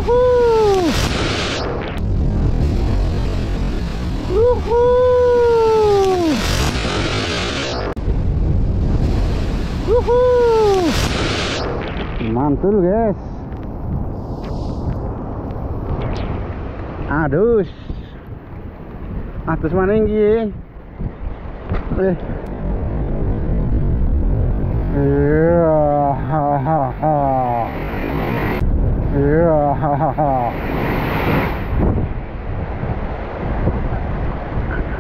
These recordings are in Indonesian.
Wuhuu. Wuhuu. Wuhuu. Mantul guys. Aduh. Atus maning iki.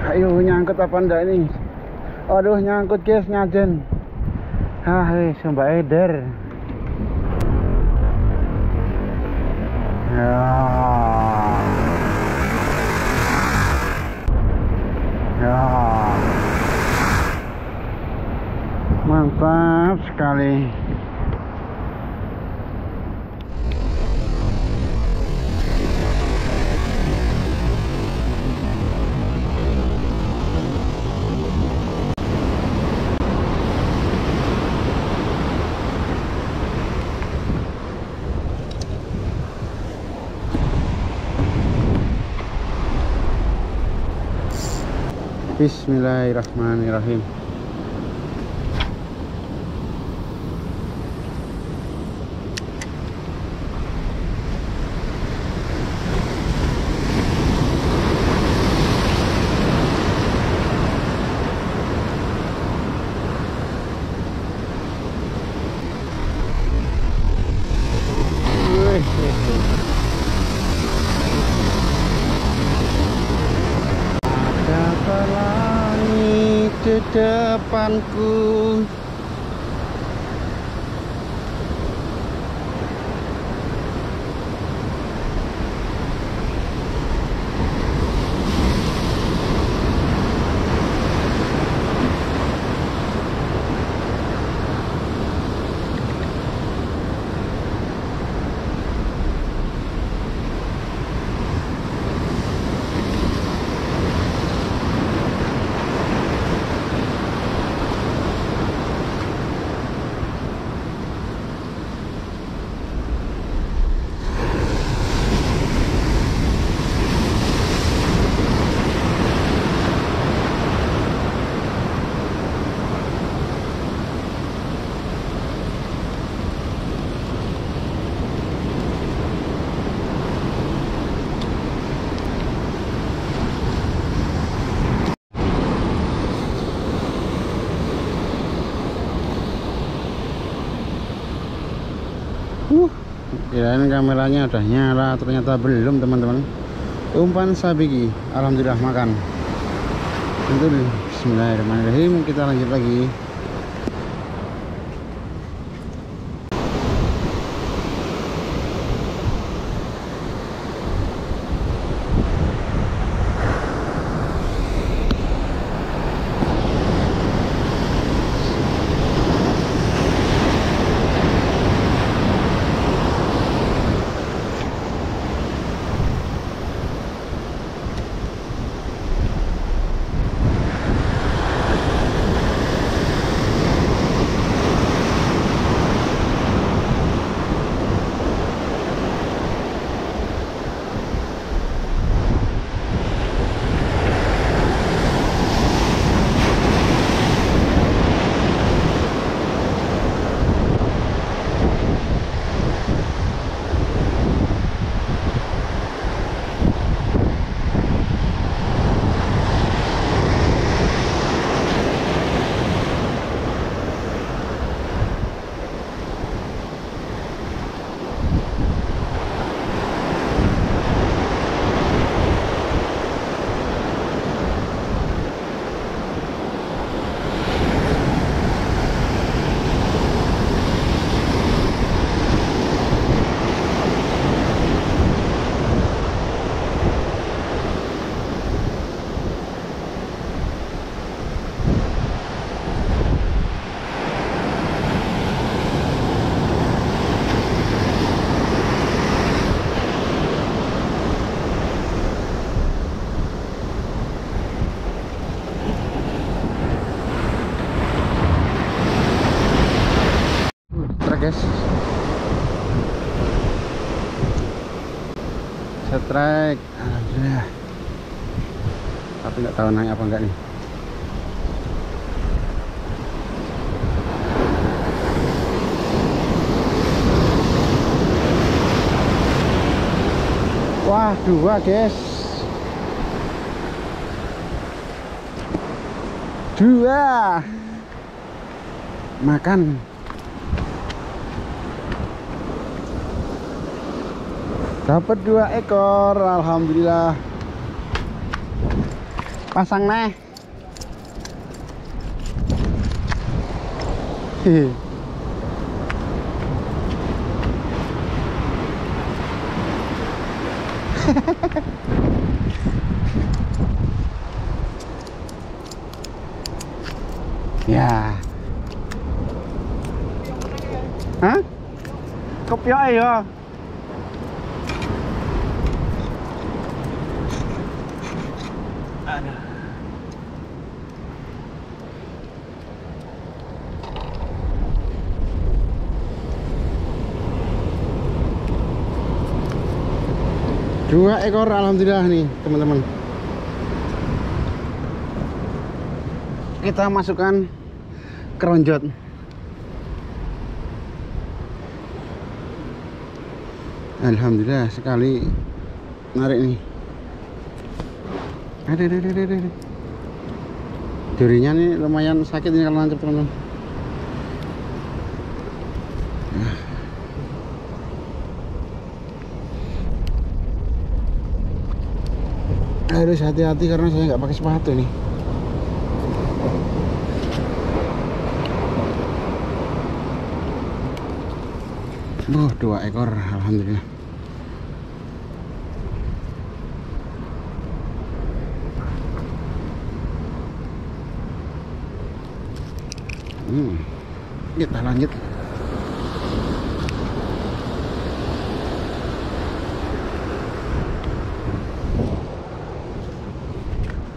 Ayo nyangkut apa enggak ini? Aduh nyangkut guys, nyajen. Sumpah eder. Ya. Ya. Mantap sekali. Bismillahirrahmanirrahim. Di depanku. Kirain kameranya udah nyala, ternyata belum teman-teman. Umpan sabiki, alhamdulillah makan. Bismillahirrahmanirrahim. Kita lanjut lagi. guys. trek. Alhamdulillah. Tapi nggak tahu naik apa enggak nih. Wah, 2 guys. 2 makan. Dapat 2 ekor, alhamdulillah. Pasang nih. Ya. Hah? Kopiok ya. Aduh. Dua ekor alhamdulillah nih teman-teman. Kita masukkan keronjot. Alhamdulillah sekali narik nih. Ada. Durinya nih lumayan sakit ini kalau nancep teman-teman. Harus hati-hati karena saya nggak pakai sepatu nih. Dua ekor alhamdulillah. Kita lanjut.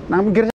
Nang pinggir